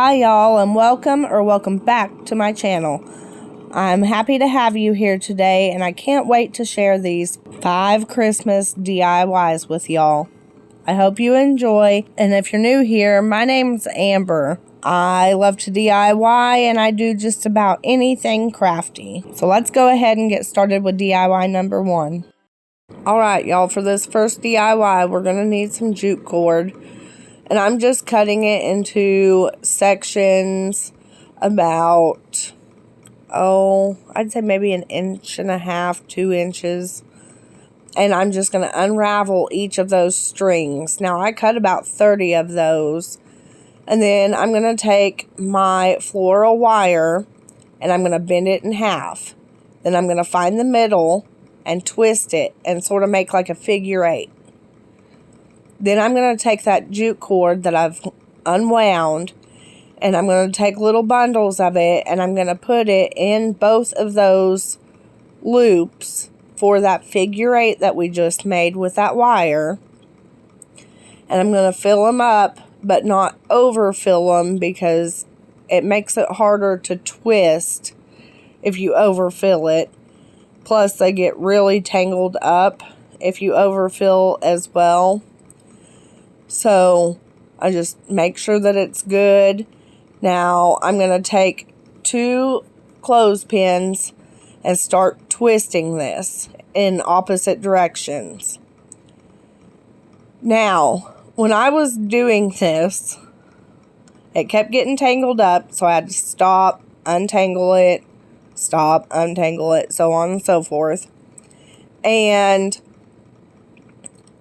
Hi y'all, and welcome back to my channel. I'm happy to have you here today, and I can't wait to share these 5 Christmas DIYs with y'all. I hope you enjoy, and if you're new here, my name's Amber. I love to DIY, and I do just about anything crafty. So let's go ahead and get started with DIY number 1. Alright y'all, for this first DIY, we're going to need some jute cord. And I'm just cutting it into sections about, I'd say maybe 1.5 inches, 2 inches. And I'm just going to unravel each of those strings. Now, I cut about 30 of those. And then I'm going to take my floral wire and I'm going to bend it in half. Then I'm going to find the middle and twist it and sort of make like a figure 8. Then I'm going to take that jute cord that I've unwound and I'm going to take little bundles of it and I'm going to put it in both of those loops for that figure 8 that we just made with that wire. And I'm going to fill them up, but not overfill them because it makes it harder to twist if you overfill it. Plus they get really tangled up if you overfill as well. So I just make sure that it's good. Now I'm going to take 2 clothespins and start twisting this in opposite directions. Now, when I was doing this, it kept getting tangled up, so I had to stop, untangle it, so on and so forth. And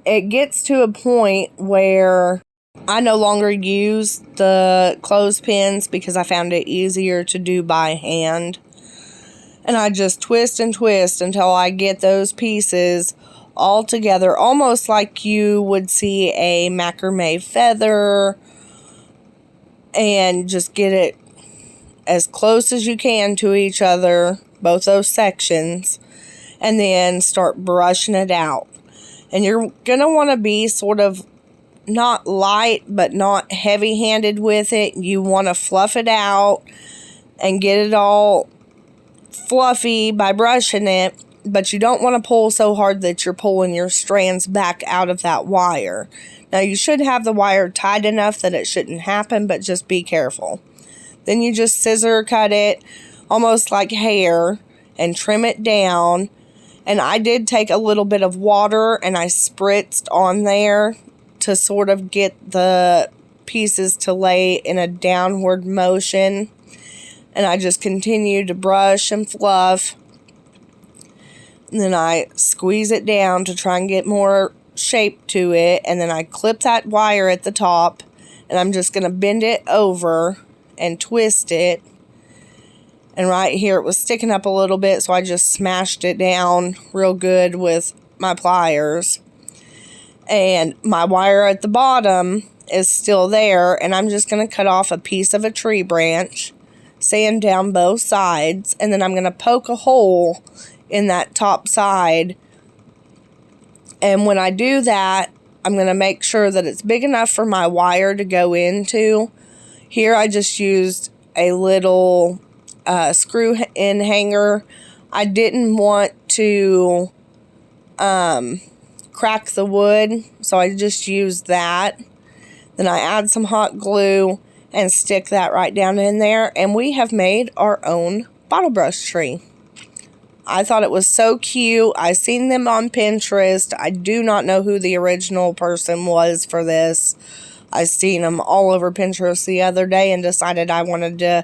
it gets to a point where I no longer use the clothespins because I found it easier to do by hand. And I just twist and twist until I get those pieces all together, almost like you would see a macrame feather, and just get it as close as you can to each other, both those sections, and then start brushing it out. And you're going to want to be sort of not light, but not heavy-handed with it. You want to fluff it out and get it all fluffy by brushing it. But you don't want to pull so hard that you're pulling your strands back out of that wire. Now, you should have the wire tight enough that it shouldn't happen, but just be careful. Then you just scissor cut it almost like hair and trim it down. And I did take a little bit of water and I spritzed on there to sort of get the pieces to lay in a downward motion. And I just continued to brush and fluff. And then I squeeze it down to try and get more shape to it. And then I clip that wire at the top. And I'm just going to bend it over and twist it. And right here it was sticking up a little bit, so I just smashed it down real good with my pliers. And my wire at the bottom is still there, and I'm just going to cut off a piece of a tree branch, sand down both sides, and then I'm going to poke a hole in that top side. And when I do that, I'm going to make sure that it's big enough for my wire to go into. Here I just used a little screw-in hanger. I didn't want to crack the wood, so I just used that. Then I add some hot glue and stick that right down in there, and we have made our own bottle brush tree. I thought it was so cute. I seen them on Pinterest. I do not know who the original person was for this. I seen them all over Pinterest the other day and decided I wanted to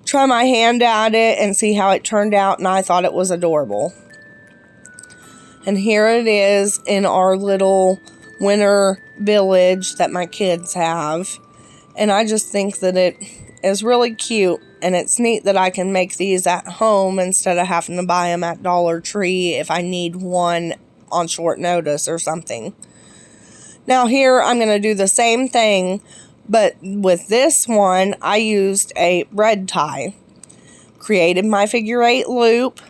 try my hand at it and see how it turned out, and I thought it was adorable. And here it is in our little winter village that my kids have. And I just think that it is really cute, and it's neat that I can make these at home instead of having to buy them at Dollar Tree if I need one on short notice or something. Now here I'm going to do the same thing, but with this one, I used a red tie. Created my figure 8 loop.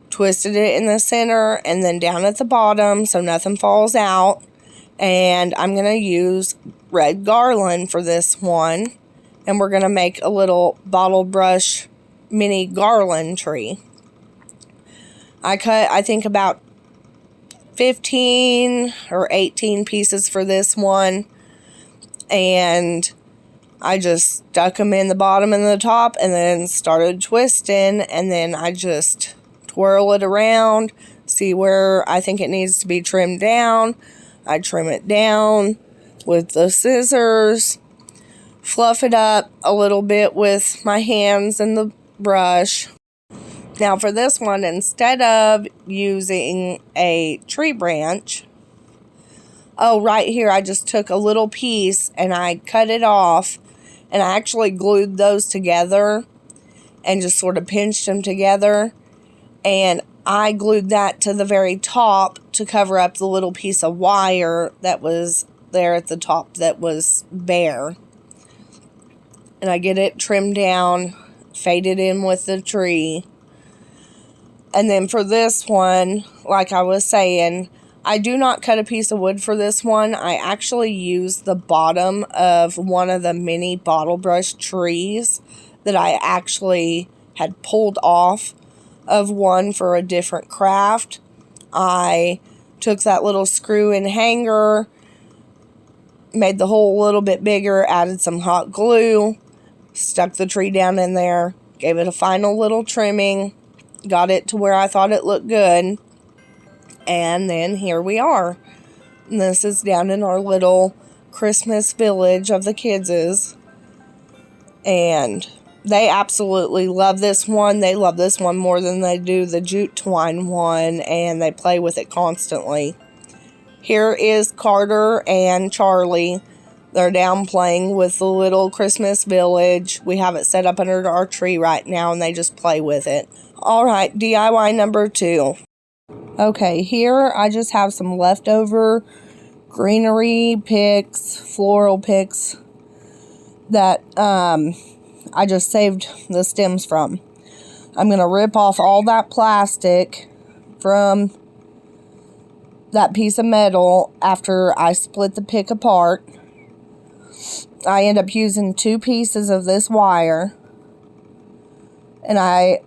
Twisted it in the center and then down at the bottom so nothing falls out. And I'm going to use red garland for this one. And we're going to make a little bottle brush mini garland tree. I cut, I think, about 15 or 18 pieces for this one. And I just stuck them in the bottom and the top and then started twisting. And then I just twirl it around, see where I think it needs to be trimmed down. I trim it down with the scissors, fluff it up a little bit with my hands and the brush. Now for this one, instead of using a tree branch, oh, right here, I just took a little piece and I cut it off, and I actually glued those together and just sort of pinched them together, and I glued that to the very top to cover up the little piece of wire that was there at the top that was bare. And I get it trimmed down, faded in with the tree. And then for this one, like I was saying, I do not cut a piece of wood for this one. I actually use the bottom of one of the mini bottle brush trees that I actually had pulled off of one for a different craft. I took that little screw and hanger, made the hole a little bit bigger, added some hot glue, stuck the tree down in there, gave it a final little trimming, got it to where I thought it looked good, and then here we are. And this is down in our little Christmas village of the kidses, and they absolutely love this one. They love this one more than they do the Jute Twine one, and they play with it constantly. Here is Carter and Charlie. They're down playing with the little Christmas village. We have it set up under our tree right now, and they just play with it. Alright, DIY number 2. Okay, here I just have some leftover greenery picks, floral picks that I just saved the stems from. I'm going to rip off all that plastic from that piece of metal after I split the pick apart. I end up using 2 pieces of this wire, and I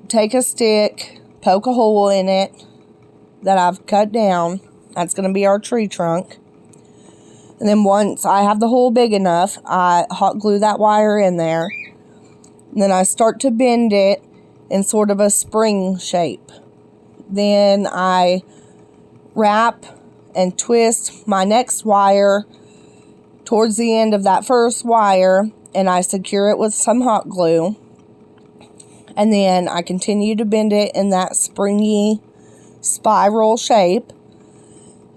take a stick, poke a hole in it that I've cut down. That's going to be our tree trunk. And then once I have the hole big enough, I hot glue that wire in there. And then I start to bend it in sort of a spring shape. Then I wrap and twist my next wire towards the end of that first wire, and I secure it with some hot glue. And then I continue to bend it in that springy spiral shape.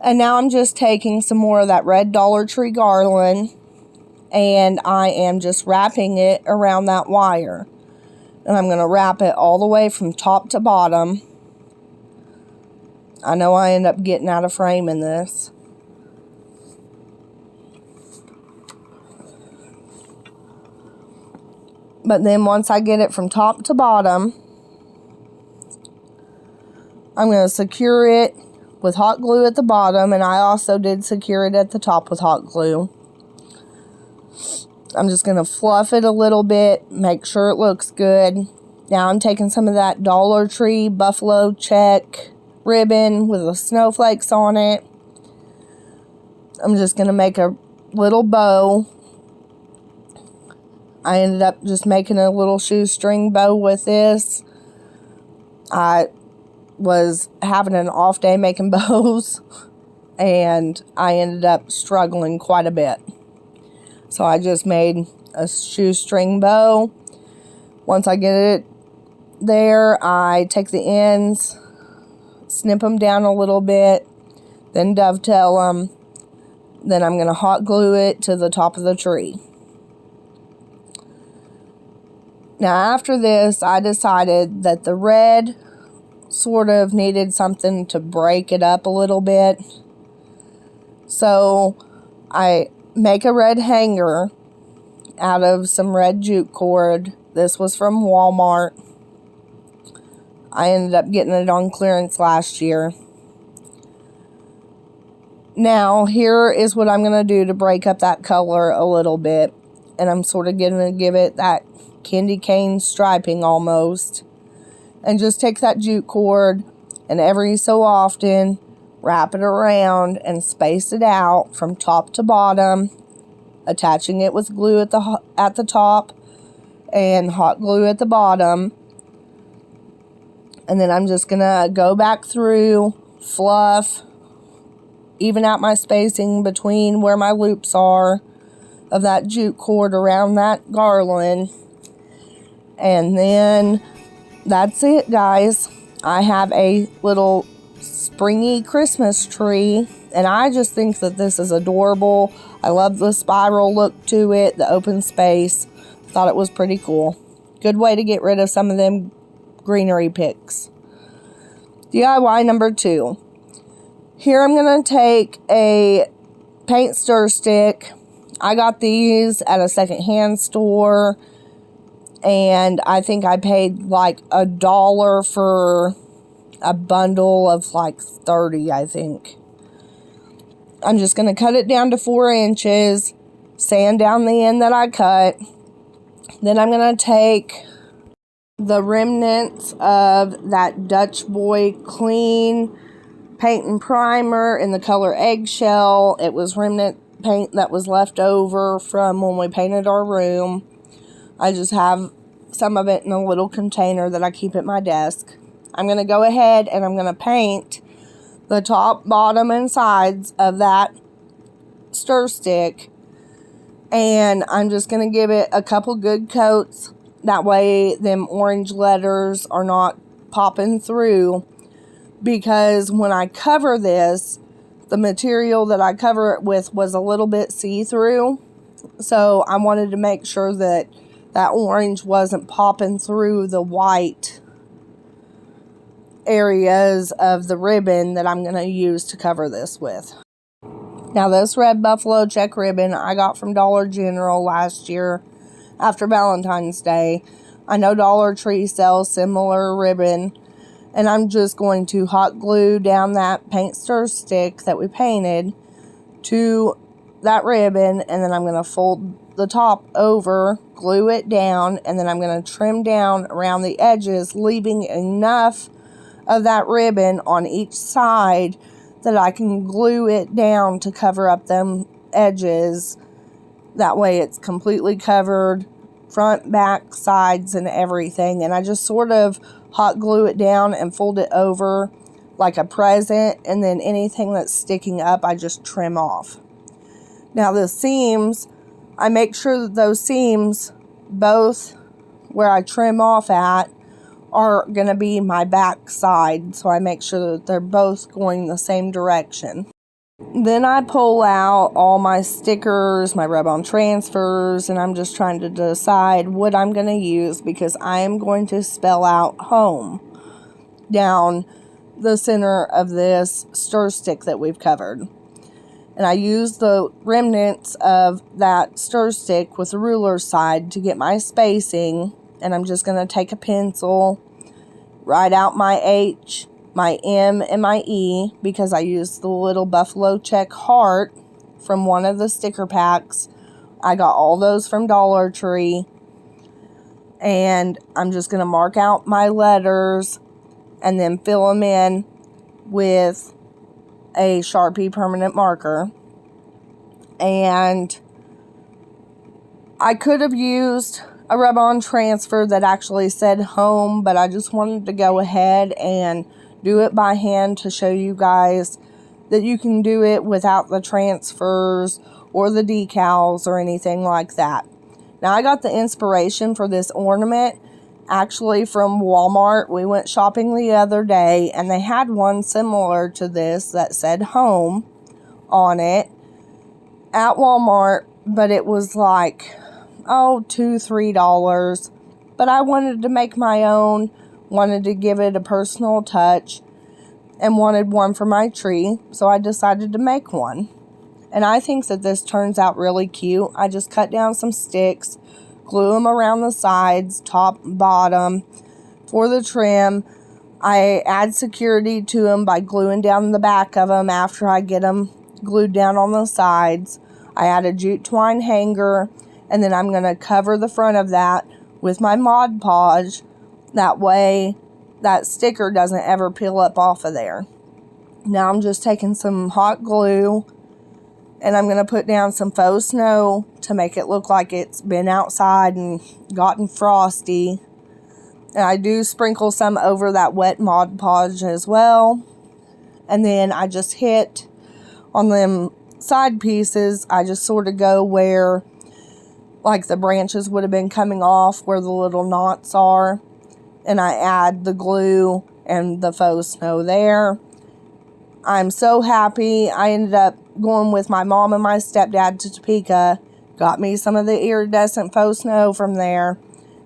And now I'm just taking some more of that red Dollar Tree garland, and I am just wrapping it around that wire. And I'm going to wrap it all the way from top to bottom. I know I end up getting out of frame in this. But then once I get it from top to bottom, I'm going to secure it with hot glue at the bottom, and I also did secure it at the top with hot glue. I'm just going to fluff it a little bit, make sure it looks good. Now I'm taking some of that Dollar Tree buffalo check ribbon with the snowflakes on it. I'm just going to make a little bow. I ended up just making a little shoestring bow with this. I was having an off day making bows, and I ended up struggling quite a bit. So I just made a shoestring bow. Once I get it there, I take the ends, snip them down a little bit, then dovetail them. Then I'm going to hot glue it to the top of the tree. Now after this, I decided that the red sort of needed something to break it up a little bit. So I make a red hanger out of some red jute cord. This was from Walmart. I ended up getting it on clearance last year. Now, here is what I'm going to do to break up that color a little bit. And I'm sort of going to give it that candy cane striping almost. And just take that jute cord and every so often wrap it around and space it out from top to bottom, attaching it with glue at the top and hot glue at the bottom. And then I'm just going to go back through, fluff, even out my spacing between where my loops are of that jute cord around that garland. And then that's it, guys. I have a little springy Christmas tree, and I just think that this is adorable. I love the spiral look to it, the open space. Thought it was pretty cool. Good way to get rid of some of them greenery picks. DIY number 2. Here I'm going to take a paint stir stick. I got these at a secondhand store, and I think I paid like $1 for a bundle of like 30, I think. I'm just going to cut it down to 4 inches, sand down the end that I cut. Then I'm going to take the remnants of that Dutch Boy Clean paint and primer in the color Eggshell. It was remnant paint that was left over from when we painted our room. I just have some of it in a little container that I keep at my desk. I'm going to go ahead and I'm going to paint the top, bottom, and sides of that stir stick. And I'm just going to give it a couple good coats. That way them orange letters are not popping through. Because when I cover this, the material that I cover it with was a little bit see-through. So I wanted to make sure that that orange wasn't popping through the white areas of the ribbon that I'm going to use to cover this with. Now this red buffalo check ribbon I got from Dollar General last year after Valentine's Day. I know Dollar Tree sells similar ribbon, and I'm just going to hot glue down that paint stir stick that we painted to that ribbon, and then I'm going to fold the top over, glue it down, and then I'm going to trim down around the edges, leaving enough of that ribbon on each side that I can glue it down to cover up them edges. That way it's completely covered, front, back, sides, and everything. And I just sort of hot glue it down and fold it over like a present, and then anything that's sticking up I just trim off. Now the seams, I make sure that those seams, both where I trim off at, are going to be my back side, so I make sure that they're both going the same direction. Then I pull out all my stickers, my rub-on transfers, and I'm just trying to decide what I'm going to use, because I am going to spell out home down the center of this stir stick that we've covered. And I use the remnants of that stir stick with the ruler side to get my spacing. And I'm just going to take a pencil, write out my H, my M, and my E, because I used the little buffalo check heart from one of the sticker packs. I got all those from Dollar Tree. And I'm just going to mark out my letters and then fill them in with a Sharpie permanent marker. And I could have used a rub-on transfer that actually said home, but I just wanted to go ahead and do it by hand to show you guys that you can do it without the transfers or the decals or anything like that. Now I got the inspiration for this ornament actually from Walmart. We went shopping the other day and they had one similar to this that said home on it at Walmart, but it was like $2-3. But I wanted to make my own, wanted to give it a personal touch, and wanted one for my tree, so I decided to make one. And I think that this turns out really cute. I just cut down some sticks, glue them around the sides, top, bottom, for the trim. I add security to them by gluing down the back of them after I get them glued down on the sides. I add a jute twine hanger, and then I'm going to cover the front of that with my Mod Podge. That way that sticker doesn't ever peel up off of there. Now I'm just taking some hot glue, and I'm going to put down some faux snow to make it look like it's been outside and gotten frosty. And I do sprinkle some over that wet Mod Podge as well. And then I just hit on them side pieces. I just sort of go where like the branches would have been coming off, where the little knots are. And I add the glue and the faux snow there. I'm so happy. I ended up going with my mom and my stepdad to Topeka. Got me some of the iridescent faux snow from there.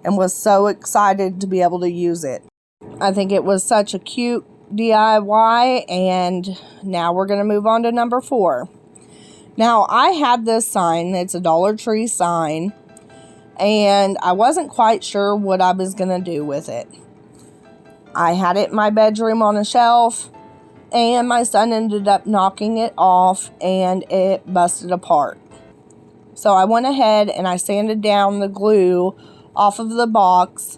And was so excited to be able to use it. I think it was such a cute DIY. And now we're going to move on to number 4. Now, I had this sign. It's a Dollar Tree sign. And I wasn't quite sure what I was going to do with it. I had it in my bedroom on a shelf. And my son ended up knocking it off. And it busted apart. So I went ahead and I sanded down the glue off of the box.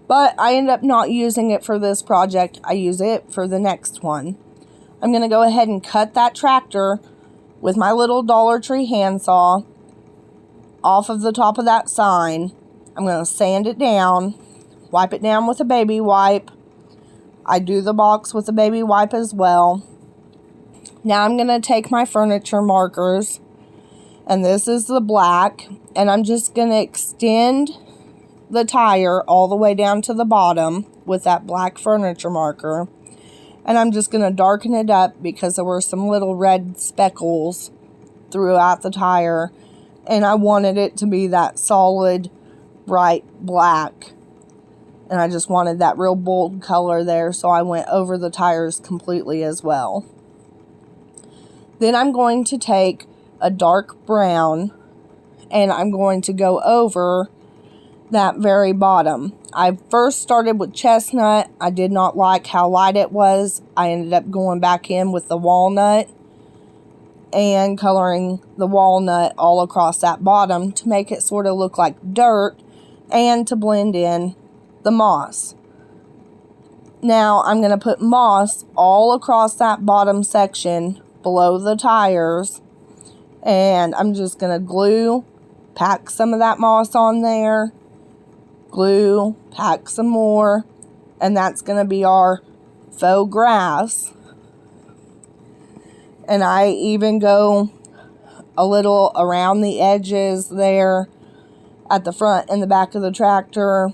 But I ended up not using it for this project. I use it for the next one. I'm going to go ahead and cut that tractor with my little Dollar Tree handsaw off of the top of that sign. I'm going to sand it down, wipe it down with a baby wipe. I do the box with a baby wipe as well. Now I'm going to take my furniture markers, and this is the black, and I'm just going to extend the tire all the way down to the bottom with that black furniture marker. And I'm just going to darken it up because there were some little red speckles throughout the tire. And I wanted it to be that solid, bright black. And I just wanted that real bold color there. So I went over the tires completely as well. Then I'm going to take a dark brown. And I'm going to go over that very bottom. I first started with chestnut. I did not like how light it was. I ended up going back in with the walnut and coloring the walnut all across that bottom to make it sort of look like dirt and to blend in the moss. Now I'm going to put moss all across that bottom section below the tires, and I'm just going to pack some of that moss on there, glue, pack some more, and that's going to be our faux grass. And I even go a little around the edges there at the front and the back of the tractor,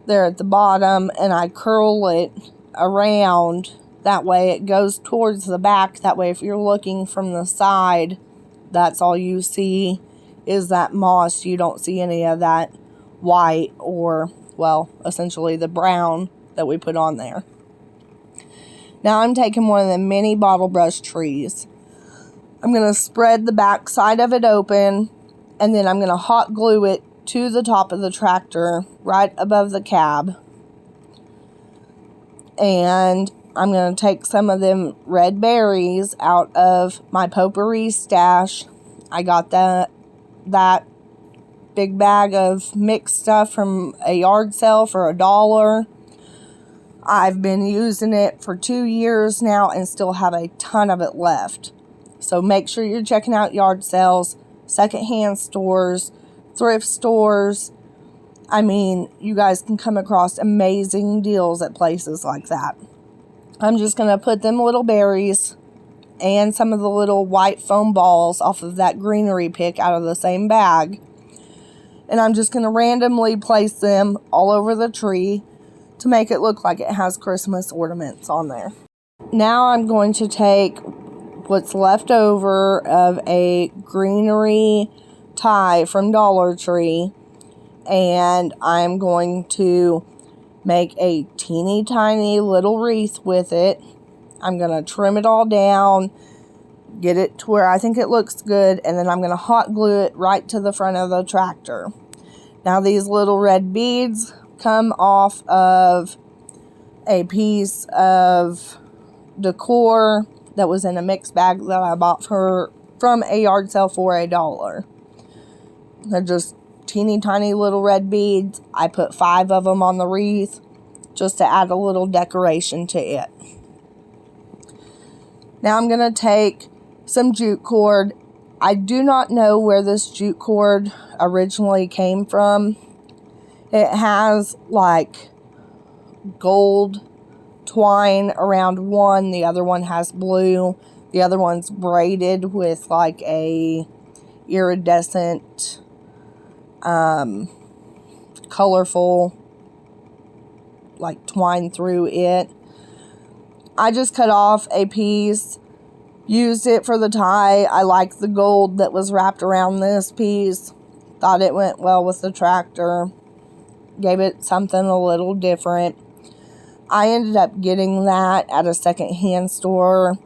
there at the bottom, and I curl it around. That way it goes towards the back. That way if you're looking from the side, that's all you see is that moss. You don't see any of that white or, well, essentially the brown that we put on there. Now I'm taking one of the mini bottle brush trees. I'm going to spread the back side of it open, and then I'm going to hot glue it to the top of the tractor right above the cab. And I'm going to take some of them red berries out of my potpourri stash. I got that big bag of mixed stuff from a yard sale for $1. I've been using it for 2 years now and still have a ton of it left. So make sure you're checking out yard sales, secondhand stores, thrift stores. I mean, you guys can come across amazing deals at places like that. I'm just going to put them little berries and some of the little white foam balls off of that greenery pick out of the same bag. And I'm just going to randomly place them all over the tree to make it look like it has Christmas ornaments on there. Now I'm going to take what's left over of a greenery tie from Dollar Tree, and I'm going to make a teeny tiny little wreath with it. I'm going to trim it all down, get it to where I think it looks good, and then I'm going to hot glue it right to the front of the tractor. Now these little red beads come off of a piece of Decor that was in a mixed bag that I bought from a yard sale for $1. They're just teeny tiny little red beads. I put 5 of them on the wreath just to add a little decoration to it. Now I'm going to take some jute cord. I do not know where this jute cord originally came from. It has like gold twine around one. The other one has blue. The other one's braided with like a iridescent, colorful like twine through it. I just cut off a piece, used it for the tie. I like the gold that was wrapped around this piece. Thought it went well with the tractor. Gave it something a little different. I ended up getting that at a secondhand store.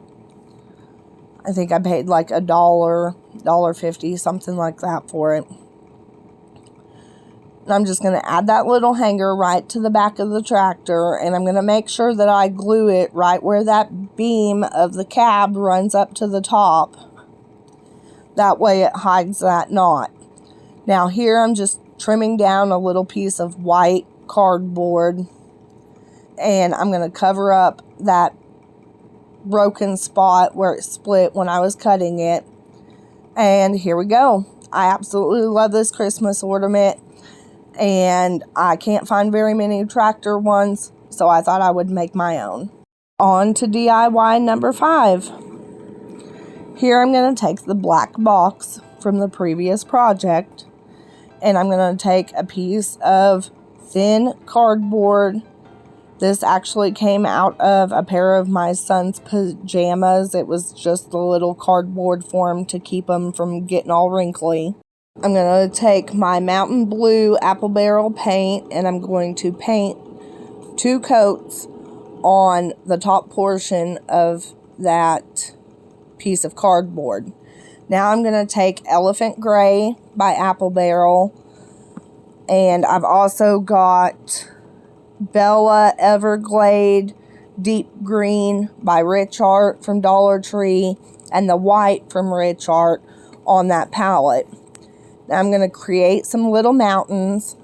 I think I paid like $1, $1.50, something like that for it. And I'm just going to add that little hanger right to the back of the tractor. And I'm going to make sure that I glue it right where that beam of the cab runs up to the top. That way it hides that knot. Now here I'm just trimming down a little piece of white cardboard. And I'm going to cover up that broken spot where it split when I was cutting it. And here we go. I absolutely love this Christmas ornament. And I can't find very many tractor ones, so I thought I would make my own. On to DIY number 5. Here I'm going to take the black box from the previous project, and I'm going to take a piece of thin cardboard. This actually came out of a pair of my son's pajamas. It was just a little cardboard form to keep them from getting all wrinkly. I'm going to take my Mountain Blue apple barrel paint, and I'm going to paint 2 coats on the top portion of that piece of cardboard. Now I'm going to take Elephant Gray by Apple Barrel, and I've also got Bella Everglade Deep Green by Rich Art from Dollar Tree, and the white from Rich Art on that palette. Now I'm going to create some little mountains.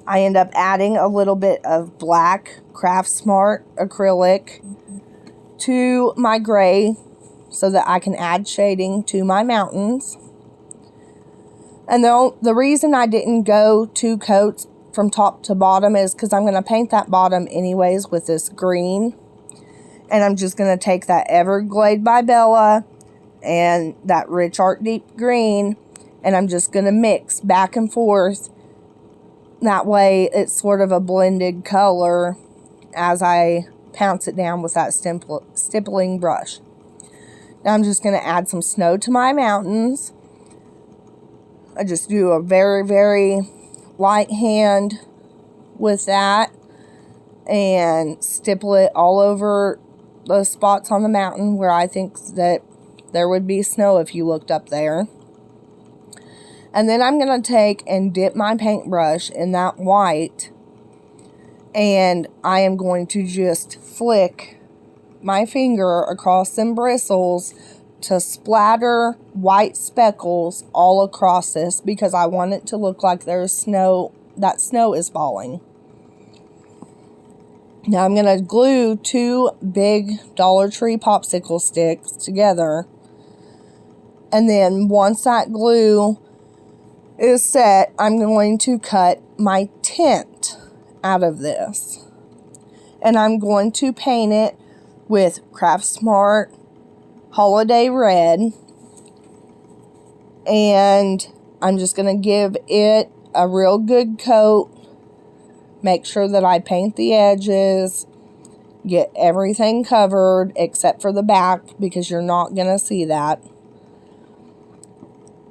I end up adding a little bit of black Craft Smart acrylic to my gray so that I can add shading to my mountains. And the reason I didn't go 2 coats from top to bottom is because I'm going to paint that bottom anyways with this green. And I'm just going to take that Everglade by Bella and that Rich Art Deep Green, and I'm just going to mix back and forth. That way it's sort of a blended color as I pounce it down with that stippling brush. Now I'm just going to add some snow to my mountains. I just do a very, very light hand with that and stipple it all over the spots on the mountain where I think that there would be snow if you looked up there. And then I'm going to take and dip my paintbrush in that white, and I am going to just flick my finger across some bristles to splatter white speckles all across this, because I want it to look like there's snow, that snow is falling. Now I'm going to glue 2 big Dollar Tree Popsicle Sticks together, and then once that glue is set, I'm going to cut my tint out of this. And I'm going to paint it with Craft Smart Holiday Red. And I'm just going to give it a real good coat. Make sure that I paint the edges. Get everything covered except for the back, because you're not going to see that.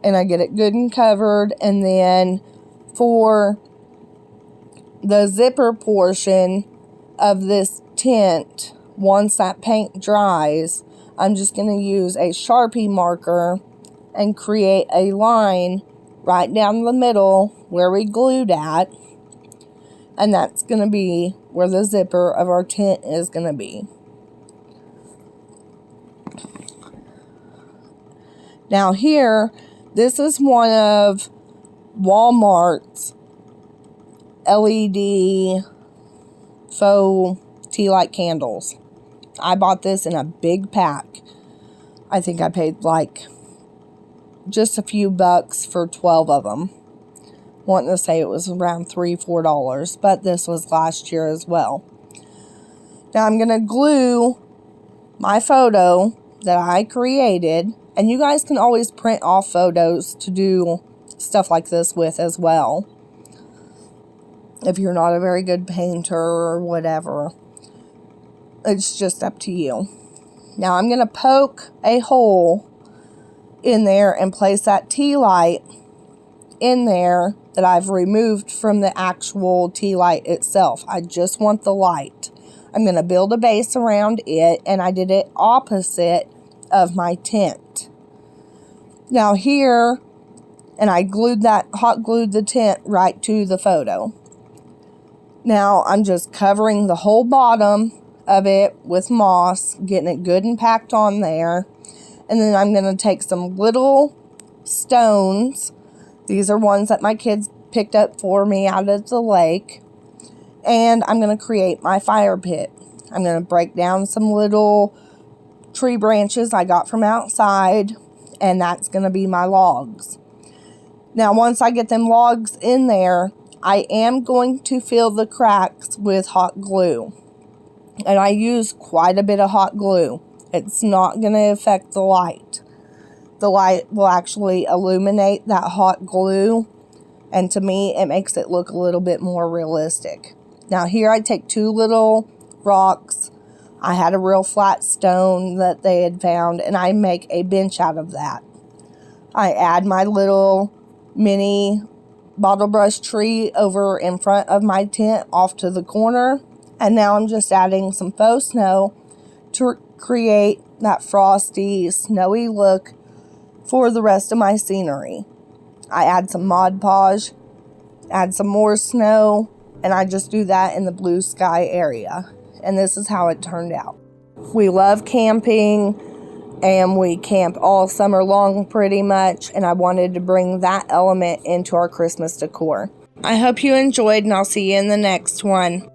And I get it good and covered. And then for the zipper portion of this tint, once that paint dries, I'm just going to use a Sharpie marker and create a line right down the middle where we glued at. And that's going to be where the zipper of our tint is going to be. Now here, this is one of Walmart's LED faux tea light candles. I bought this in a big pack. I think I paid like just a few bucks for 12 of them. Wanting to say it was around $3-4, but this was last year as well. Now I'm going to glue my photo that I created, and you guys can always print off photos to do stuff like this with as well, if you're not a very good painter or whatever. It's just up to you. Now I'm going to poke a hole in there and place that tea light in there that I've removed from the actual tea light itself. I just want the light. I'm going to build a base around it, and I did it opposite of my tent. Now here, and I hot glued the tent right to the photo. Now I'm just covering the whole bottom of it with moss, getting it good and packed on there. And then I'm going to take some little stones. These are ones that my kids picked up for me out of the lake. And I'm going to create my fire pit. I'm going to break down some little tree branches I got from outside, and that's going to be my logs. Now, once I get them logs in there, I am going to fill the cracks with hot glue. And I use quite a bit of hot glue. It's not going to affect the light. The light will actually illuminate that hot glue, and to me, it makes it look a little bit more realistic. Now here I take 2 little rocks. I had a real flat stone that they had found, and I make a bench out of that. I add my little mini bottle brush tree over in front of my tent off to the corner. And now I'm just adding some faux snow to create that frosty, snowy look for the rest of my scenery. I add some Mod Podge, add some more snow, and I just do that in the blue sky area. And this is how it turned out. We love camping, and we camp all summer long pretty much, and I wanted to bring that element into our Christmas decor. I hope you enjoyed, and I'll see you in the next one.